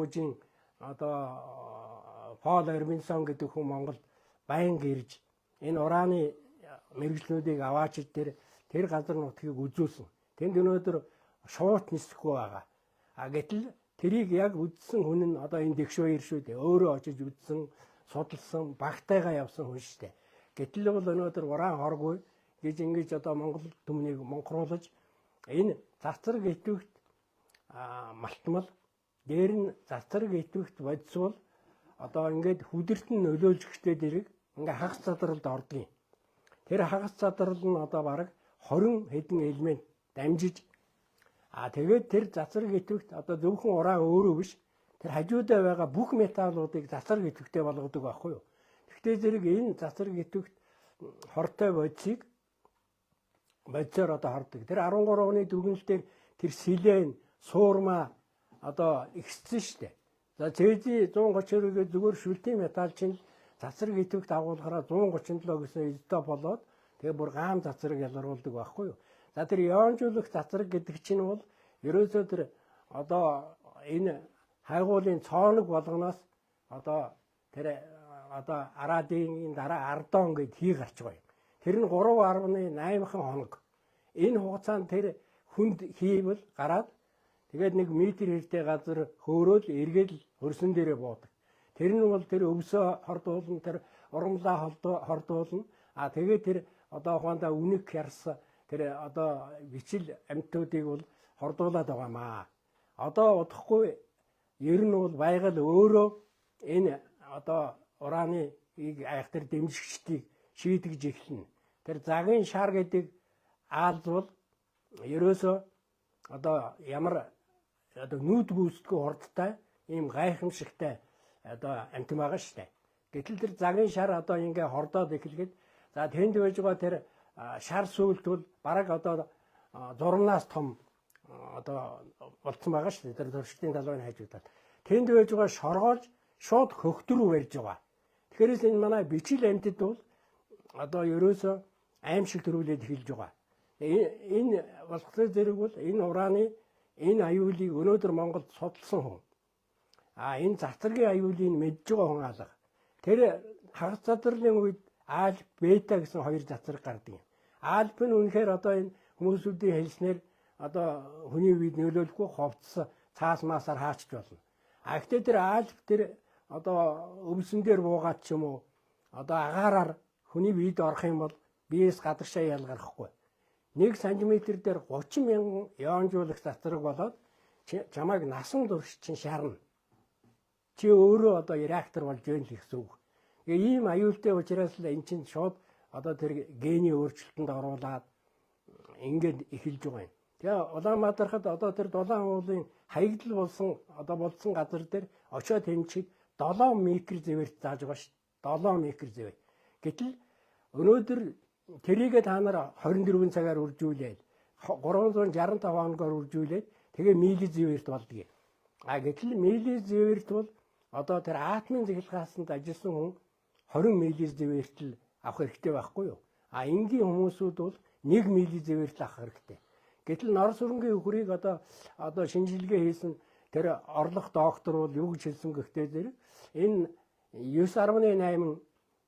Мужийн одоо Пол Эрминсон гэдэг хүн Монголд байнга ирж энэ урааны мэрэгжлүүдийг аваачид тэр газар нутгийг үзүүлсэн. Тэнд өнөөдөр шуут нисэхгүй байгаа. Гэтэл тэрийг яг үзсэн хүн нь одоо энэ Дэгшбаяр шүү дээ. Өөрөө очиж үзсэн, судалсан, багтайгаа явсан хүн шүү дээ. Гэтэл бол өнөөдөр уран хоргүй гэж ингэж одоо Монгол түмнийг монхруулж энэ цацраг идэвхт малтмал дээр нь цацраг идэвхт бодисвол одоо ингээд хүдэрт нь нөлөөлж гихтэй дэрэг ингээ хагас задралд ордгийн. Тэр хагас задрал нь одоо бараг 20 хэдэн элемент дамжиж тэгээд тэр цацраг идэвхт одоо зөвхөн уран өөрөө биш тэр хажуудаа байгаа бүх металлуудыг цацраг идэвхтэй болгодог байхгүй юу. Гэхдээ зэрэг энэ цацраг идэвхт хортой бодисыг бодисоор одоо хордог. Тэр 13 оны дүгнэлтээр тэр силен, суурма одоо ихссэн шүү дээ. За цэзи 132-гээ зүгээр шүлтийн металл чинь цацраг идэвхт агуулгаараа 137 гэсэн изотоп болоод тэгээ бүр гам цацраг ялгаруулдаг байхгүй юу. За тэр ионжуулах цацраг гэдэг чинь бол ерөөсөө тэр одоо энэ хайгуулын цооног болгоноос одоо тэр одоо арадын дараа ардон гэд хий гарч байгаа юм. Тэр нь 3.8 хоног. Энэ хугацаанд тэр хүнд хийвэл гараад тэгээд 1 метр хэртэй газар хөөрөөл эргэл хөрсөн дээрээ буудаг. Тэр нь бол тэр өвсөө хордуулна, тэр урамлаа хордуулна. Тэгээд тэр одоо ухаандаа үнэг ярс тэр одоо бичил амьтуудыг бол хордуулаад байгаамаа. Одоо удахгүй ер нь бол байгаль өөрөө энэ одоо ураны айхтар дэмжигчдийг шийдэж эхэлнэ. Тэр загын шар гэдэг аалз бол ерөөсөө одоо ямар одоо нүүд гүйцэтгэв хурдтай ийм гайхамшигтай одоо амтан байгаа шүү дээ. Гэтэл тэр загын шар одоо ингээ хордоод эхлэхэд за тэнд байж байгаа тэр шар сүлт бол бараг одоо зурнаас том одоо болцсон байгаа шүү дээ. Тэр төрштийн талбайг хажуудаад. Тэнд байж байгаа шоргоолж шууд хөхт рүү барьж байгаа. Тэгэхээр энэ манай бичил амьтад бол одоо ерөөсөө аимшиг төрүүлээд эхэлж байгаа. Энэ болохоор зэрэг бол энэ ураны энэ аюулыг өнөөдөр Монголд судалсан хүн. Энэ цацрагийн аюулыг мэдж байгаа хүн алга. Тэр хагас задралын үед альф, бета гэсэн хоёр цацраг гардаг юм. Альф нь үнэхээр одоо энэ хүмүүсүүдийн хэлснээр одоо хүний үед нөлөөлөхгүй ховцс цаас маасаар хаачч болно. Гэхдээ тэр альф тэр одоо өвсөн дээр буугаад ч юм уу одоо агаараар хүний биед орох юм бол биеэс гадагшаа ялгарахгүй. 1 см дээр 30 мянган ионжуулагч цацраг болоод чамайг насан турш чинь шарна. Чи өөрөө одоо реактор болж байна л гэсэн үг. Ийм аюултай учраас л эн чинь шууд одоо тэр гений өөрчлөлтөнд оруулаад ингээд эхэлж байгаа юм. Тэгээ Улаанбаатархад одоо тэр Дулаан уулын хаягдал болсон газар дээр очиод тэмчиг 7 микр зэвэрт зааж байгаа шүү. 7 микр зэвэр. Гэтэл өнөөдөр тэрийгээ та нар 24 цагаар үржүүлээд 365 хоногоор үржүүлээд тэгээ миллизиверт болдгийг. Гэтэл миллизиверт бол одоо тэр атомын цэглэлгаасанд ажилласан хүн 20 миллизиверт л авах хэрэгтэй байхгүй юу? Энгийн хүмүүсүүд бол 1 миллизиверт л авах хэрэгтэй. Гэтэл Нор сүрэнгийн өхрийг одоо шинжилгээ хийсэн тэр орлох доктор бол юу гэж хэлсэн гэхтэй зэрэг энэ 9.8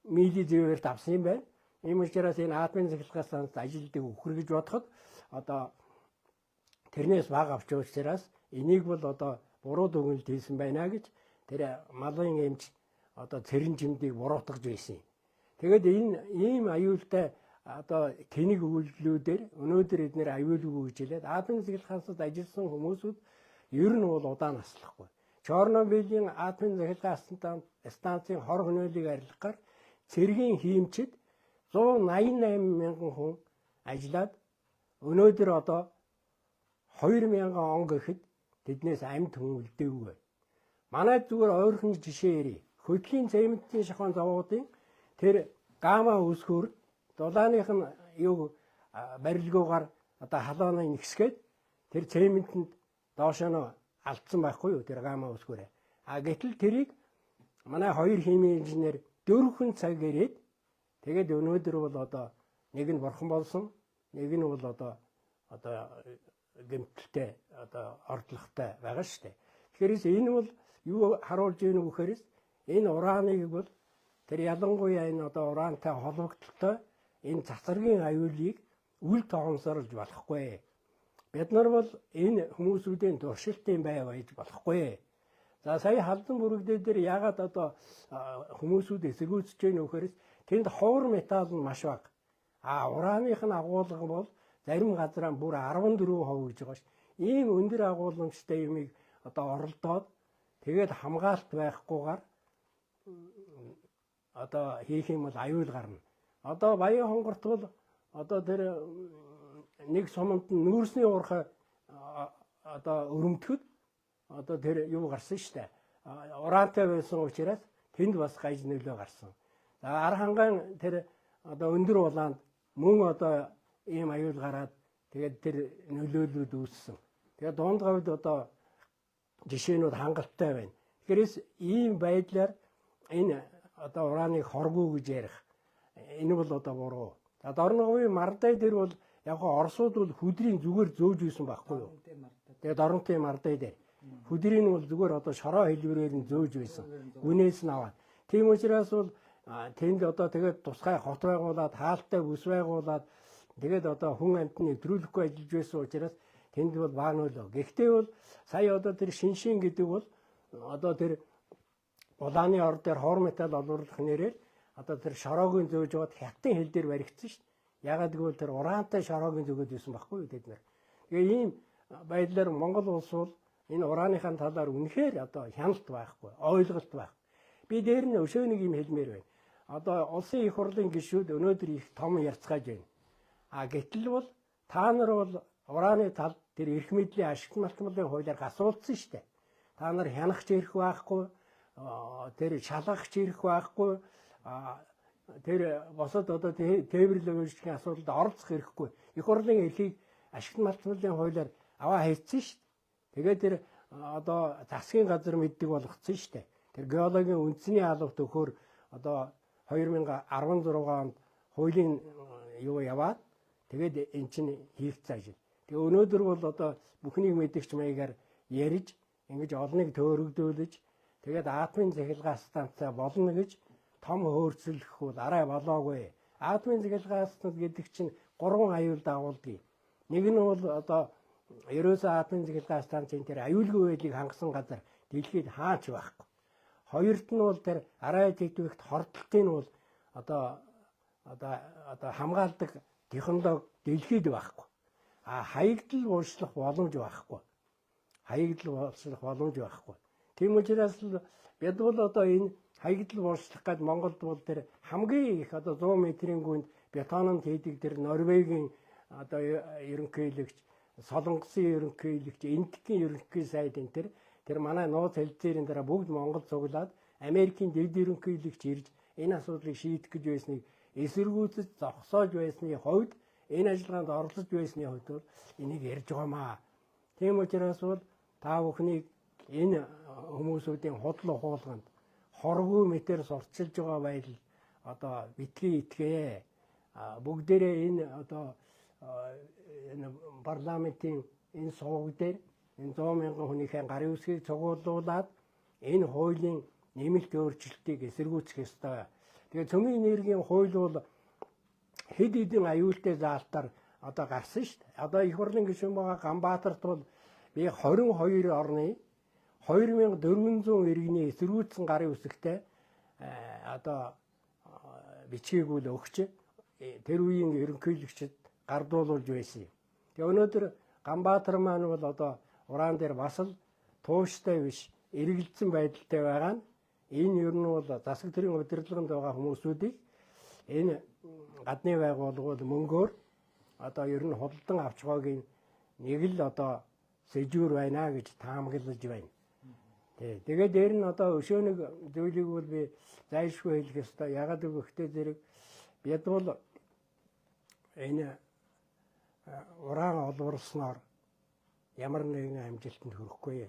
миллизиверт авсан юм байна. Ийм учраас энэ атомын цэглэлгаасанд ажилтдаг өхөр гэж бодоход одоо тэрнээс бага авч учраас энийг бол одоо буруу дүгнэлт хийсэн байна гэж тэр малын эмч одоо цэрэн жимдийг буруутгаж байсан юм. Тэгээд энэ ийм аюултай одоо тэнэг үйлдэлүүдээр өнөөдөр эдгээр аюулгүй гэж хэлээд атомын цэглэлгаасанд ажилласан хүмүүсүүд ер нь бол удаан наслахгүй. Чернобылийн атомын цэглэлгаасанд станцын хор хөнөөлийг арилгахаар цэргийн хиймчид 188 мянган хүн ажиллаад өнөөдөр одоо 2000 он гэхэд тэднээс амьд хүн үлдээгүй. Манай зүгээр ойрхон жишээ ярив. Хөдлийн цементийн шахуун завуудын тэр гамма үсгүүр дулааных нь барилгуугаар одоо халааны нэгсгээд тэр цементэнд доошоо алдсан байхгүй юу тэр гамма үсгүүрээ. Гэтэл тэрийг манай хоёр химийн инженер 4 цаг ирээд тэгээд өнөөдөр бол одоо нэг нь бурхан болсон, нэг нь бол одоо гэмтэлтэй одоо ордлоготой байгаа шүү дээ. Тэгэхээр энэ бол юу харуулж ийнэ гэхээр энэ урааныг бол тэр ялангуяа энэ одоо ураантай холбогдлолтой энэ цацрагийн аюулыг үл тоомсорлж болохгүй. Бид нар бол энэ хүмүүсүүдийн туршилтын бай байж болохгүй. За сая халдан бүрэгдээ дээр яагаад одоо хүмүүсүүд эсэргүүцэж байна вэ гэхээр тэнд ховор металл нь маш бага. Урааных нь агуулга бол зарим газараа бүр 14% гэж байгаа ш. Ийм өндөр агуулмжтай юмыг одоо оролдоод тэгээд хамгаалт байхгүйгээр одоо хийх юм бол аюул гарна. Одоо Баян хонгорт бол одоо тэр нэг суманд нүүрсний уурхай одоо өрөмтгöd одоо тэр юу гарсан штэ. Ураантай байсан учраас тэнд бас гаж нөлөө гарсан. За ар хангаан тэр одоо өндөр улаанд мөн одоо ийм аюул гараад тэгээд тэр нөлөөллүүд үүссэн. Тэгээд дунд гавьд одоо жишээнүүд хангалттай байна. Тэгэхээр ийм байдлаар энэ одоо урааныг хоргүй гэж ярих энэ бол одоо буруу. За Дорноговын Мардай дээр бол яг хоо Оросууд бол хүдрийн зүгээр зөөж үйсэн байхгүй юу? Тэгээд Доронтын Мардай дээр хүдрийн бол зүгээр одоо шороо хэлбэрээр нь зөөж байсан. Үнээс нь аваад. Тийм учраас бол тэнд одоо тэгээд тусгай хот байгуулад, хаалттай бүс байгуулад тэгээд одоо хүн амьтны нэвтрүүлэхгүй ажиллаж байсан учраас тэнд бол баа нөлөө. Гэхдээ бол сая одоо тэр шиншин гэдэг бол одоо тэр улааны ор дээр хор металл олуулах нэрээр одоо тэр шороогийн зөөж яваад хятадын хил дээр баригдсан шүү дээ. Ягаад гэвэл тэр ураантай шороогийн зөгөөд байсан байхгүй юу тэд нар. Тэгээ ийм байдлаар Монгол улс бол энэ урааныхаа талаар үнэхээр одоо хяналт байхгүй, ойлголт байхгүй. Би дээр нь өшөө нэг юм хэлмээр байна. Одоо улсын их хурлын гишүүд өнөөдөр их том ярцгааж байна. Гэтэл бол та нар бол урааны тал тэр эрх мэдлийн ашигт малтмалын хуулиар гасуулсан шүү дээ. Та нар хянахч ирэх байхгүй, тэр шалгахч ирэх байхгүй, тэр босод одоо тээвэрлэг үйлчлэгийн асуудалд оролцох хэрэггүй. Их хурлын эрхийг ашигт малтмалын хуулиар аваа хийцэн шүү дээ. Тэгээд тэр одоо засгийн газар мэддэг болгоцсон шүү дээ. Тэр геологийн үндэсний албат өгөхөөр одоо 2016 онд хуулийн юу яваад тэгээд эн чинь хийх цааш. Тэгээ өнөөдөр бол одоо бүхнийг мэдгч маягаар ярьж ингэж олныг төөрөгдүүлж тэгээд атомын цахилгаан станцаа болно гэж том хөөрцөлөх бол арай болоогүй. Атомын цахилгаан станц гэдэг чинь 3 аюул дагуулдаг. Нэг нь бол одоо ерөөсөө атомын цахилгаан станцын тэр аюулгүй байдлыг хангасан газар дэлхийд хаач байхгүй. Хоёрт нь бол тэр арай тэтгэвэгт хордлтын бол одоо хамгаалдаг технологи дэлхийд байхгүй. Хаягдл уучлах боломж байхгүй. Тийм учраас бид бол одоо энэ хаягдл уучлах гэдэг Монголд бол тэр хамгийн их одоо 100 метрийн гүнд бетононд хийдэг тэр Норвегийн одоо ерөнхийлөгч, Солонгосын ерөнхийлөгч, Энтхийн ерөнхий сайд энэ тэр манай нууц хэлцээрийн дараа бүгд Монгол цуглаад Америкийн дэд ерөнхийлөгч ирж энэ асуудлыг шийдэх гэж байсныг эсэргүүцэж зогсоож байсны хувьд энэ ажиллагаанд оролцож байсны хувьд бол энийг ярьж байгаамаа. Тийм учраас бол та бүхнийг энэ хүмүүсүүдийн худал ухуулганд хорвоо метр сурталчилж байгаа байдал одоо битгий итгээ. Бүгдээрээ энэ одоо энэ парламентын энэ сувг дээр энэ 100 мянган хүнийхээ гарын үсгийг цугуулуулад энэ хуулийн нэмэлт өөрчлөлтийг эсэргүүцэх ёстой. Тэгээ цөмийн энергийн хууль бол хэд хэдэн аюултай заалтаар одоо гарсан шүү дээ. Одоо их хурлын гишүүн байгаа Ганбаатарт бол би 22 орны 2400 иргэний эсэргүүцсэн гарын үсэгтэй одоо бичгийг үл өгч тэр үеийн ерөнхийлөгчд гардуулж байсан. Тэгээ өнөөдөр Ганбаатар маань бол одоо ураан дээр бас л тууштай биш эргэлзсэн байдалтай байгаа нь энэ ер нь бол засаг төрийн удирдлаганд байгаа хүмүүсүүдийг энэ гадны байгууллагууд мөнгөөр одоо ер нь худалдан авч байгаагийн нэг л одоо сэжүүр байна гэж таамаглаж байна. Тэгээд дээр нь одоо өшөө нэг зүйлийг бол би зайлшгүй хэлэх ёстой. Ягаад гэвэл зэрэг бид бол энэ уран олборлсноор ямар нэгэн амжилтанд хүрэхгүй.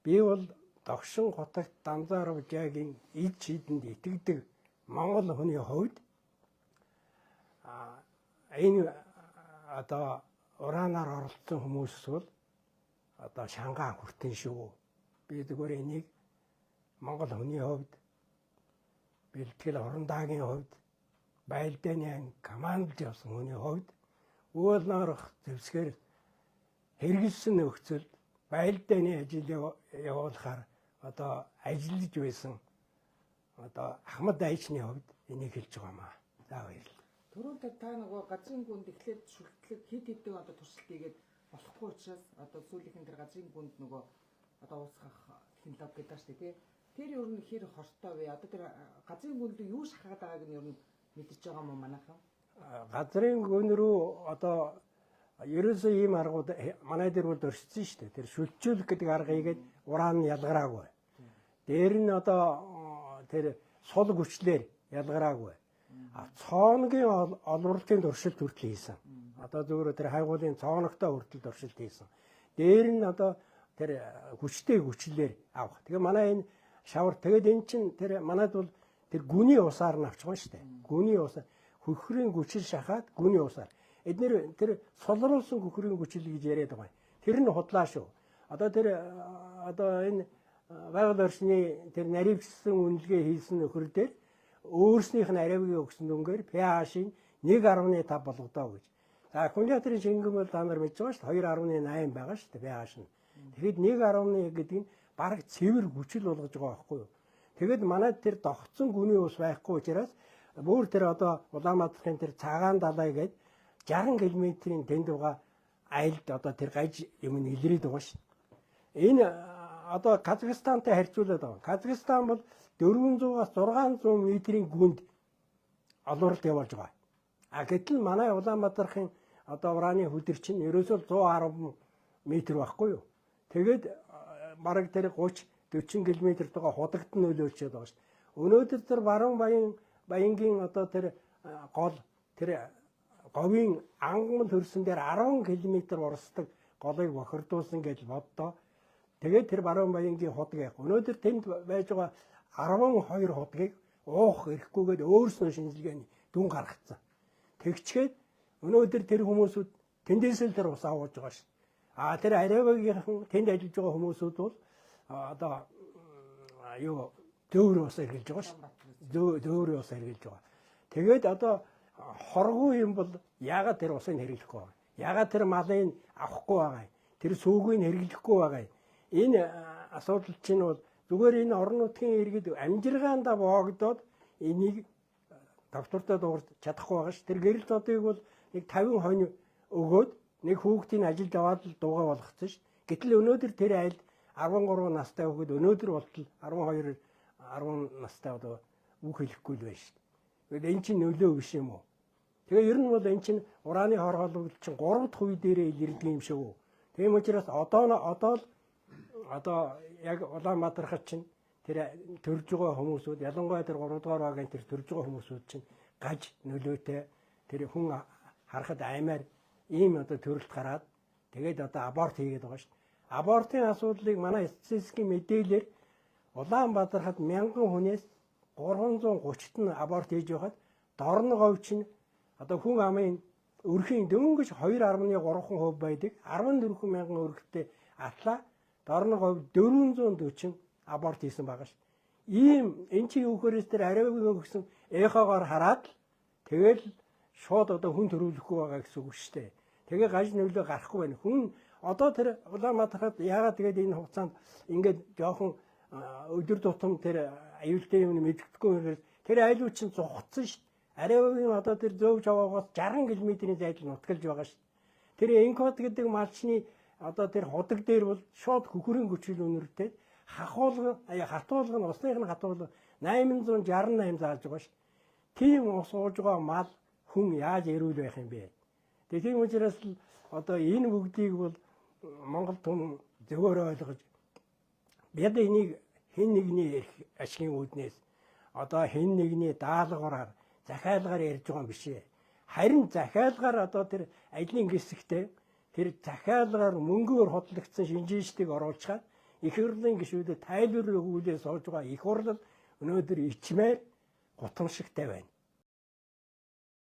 Би бол Догшин хотогт Данзааровжаагийн эд шидэнд итгэдэг Монгол хүний хувьд энэ одоо ураанаар оролцсон хүмүүс бол одоо шангаан хүртэн шүү. Би зүгээр энийг Монгол хүний хувьд, бэлтгэл орон даагийн хувьд, байлдааны анги командж явсан хүний хувьд уул норох зэвсгээр хэрэгэлсэн нөхцөл байлдааны ажил явуулахаар одоо ажиллаж байсан одоо Ахмад Айчны хувьд энийг хэлж байгаамаа. За баярлалаа. Түрүүнд та нөгөө газрын гүнд эхлээд шүлтлэг хэд хэдэн одоо туршилт хийгээд болохгүй учраас одоо сүүлийнхэн тэр газрын гүнд нөгөө одоо уусгах технологи гэдэг шүү дээ. Тэр ер нь хэр хортой вэ? Одоо тэр газрын гүнд юу шахаад байгааг нь ер нь мэдчихэж байгаа юм уу манайхан? Газрын гүн рүү одоо ерөөсөө ийм аргууд манай дээр бол өршсөн шүү дээ. Тэр шүлжүүлэх гэдэг арга хийгээд уран нь ялгараагүй. Дээр нь одоо тэр сул хүчлэр ялгараагүй. Цооногийн олборлтын туршилт хүртэл хийсэн. Одоо зөвхөн тэр хайгуулын цооногтой хүртэл туршилт хийсэн. Дээр нь одоо тэр хүчтэй хүчлэр авах. Тэгээ манай энэ шавар тэгээд эн чин тэр манайд бол тэр гүний усаар нь авч байгаа шүү дээ. Гүний усаар хөхрийн хүчил шахаад гүний усаар. Эднэр тэр солируулсан хөхрийн хүчил гэж яриад байгаа. Тэр нь худлаа шүү. Одоо тэр одоо энэ байгаль орчны тэр наривчсан үнэлгээ хийсэн нөхөр дээр өөрснийх нь ариавгийн өгсөн дүнгээр pH-ийн 1.5 болгодоо гэж. За аккумуляторын шингэн бол та нар мэдж байгаа шүү дээ. 2.8 байгаа шүү дээ pH нь. Тэгэхэд 1.1 гэдэг нь бараг цэвэр хүчил болгож байгаа байхгүй юу? Тэгэд манай тэр догцсон гүний ус байхгүй учраас бүр тэр одоо Улаанбаатарын тэр цагаан далай гээд 60 км-ийн тэнд байгаа айлд одоо тэр гаж юм нь илрээд байгаа шүү. Энэ одоо Казахстантай харьцуулаад байгаа. Казахстан бол 400-аас 600 метрийн гүнд олоорт явуулж байгаа. Гэтэл манай Улаанбаатарын одоо ураны хөдөр чинь ерөөсөө 110 метр байхгүй юу? Тэгээд бараг тэр 30-40 км байгаа худагт нь нөлөөлчихэд байгаа шүү. Өнөөдөр тэр баруун баянгийн одоо тэр гол тэр говийн ангамл хөрсөн дээр 10 км урсдаг голыг бохирдуулсан гэж боддоо. Тэгээд тэр баруун баянгийн худаг яг. Өнөөдөр тэнд байж байгаа 12 худгийг уух эрхгүйгээд өөрснөө шинжилгээний дүн гаргацсан. Тэгчгээд өнөөдөр тэр хүмүүсүүд тэндээс л тэр ус авуулж байгаа шүү. Тэр ариавагийнхан тэнд ажиллаж байгаа хүмүүсүүд бол одоо юу дөөр ус эргэлж байгаа шүү. Дөөр ус эргэлж байгаа. Тэгээд одоо хоргүй юм бол яагаад тэр усыг хэрэглэхгүй байгаа? Яагаад тэр малыг авахгүй байгаа юм? Тэр сүүгийг хэрэглэхгүй байгаа юм? Энэ асуудал чинь бол зүгээр энэ орон нутгийн иргэд амжиргаанда боогдоод энийг доктортой дуурч чадахгүй байгаа ш. Тэр гэрэл зодыг бол нэг 50 хонь өгөөд нэг хүүхдийн ажилд аваад л дуугаа болгоцсон ш. Гэтэл өнөөдөр тэр айлд 13 настай хүүхэд өнөөдөр болтол 12 10 настай одоо үг хэлэхгүй л байна ш. Гэхдээ эн чинь нөлөө биш юм уу? Тэгээ ер нь бол эн чинь ураны хорхоолол чинь 3 дахь үе дээрээ илэрдэг юм шиг үү. Тийм учраас одоо яг Улаанбаатархад чинь тэр төрж байгаа хүмүүсүүд ялангуяа тэр 3 дугаар багийн тэр төрж байгаа хүмүүсүүд чинь гаж нөлөөтэй тэр хүн харахад аймаар ийм одоо төрөлт гараад тэгээд одоо аборт хийгээд байгаа шүү. Абортын асуудлыг манай статистикийн мэдээлэлээр Улаанбаатархад 1000 хүнээс 330-т нь аборт хийж байхад дорн говь чинь одоо хүн амын өрхийн дөнгөж 2.3% байдаг. 14,000 өргөтэй атлаа дорн говь 440 аборт хийсэн байгаа ш. Ийм эн чинь юу хөрөөс тэр ариавгийн өгсөн эхогоор хараад тэгэл шууд одоо хүн төрүүлэхгүй байгаа гэсэн үг шүү дээ. Тэгээ гаж нөлөө гарахгүй байна. Хүн одоо тэр Улаанбаатархад яагаад тэгээд энэ хугацаанд ингээд жоохон өдөр тутам тэр аюултай юм мэддэхгүй юм. Тэр айлууд чинь зугцсан ш. Ариавгийн одоо тэр зөв жаваагаас 60 км-ийн зайд нутгалж байгаа ш. Тэр энкод гэдэг малчны одоо тэр худаг дээр бол шууд хөхрийн хүчил үнэртэй хатуулга нь усных нь хатуулга 868 зааж байгаа ш. Тийм ус ууж байгаа мал хүн яаж эрүүл байх юм бэ? Тэгээ тийм учраас л одоо энэ бүгдийг бол Монгол түмэн зөвөр ойлгож бид энийг хэн нэгний ашигын үүднээс одоо хэн нэгний даалгавраар захиалгаар ярьж байгаа юм биш ээ. Харин захиалгаар одоо тэр ажлын гисгтээ тэр захиалгаар мөнгөөр хотлогдсон шинжээчдийг оруулчихад их хурлын гишүүдэд тайлбар өгүүлээ сууж байгаа их хурлал өнөөдөр ичмээр гутамшигтай байна.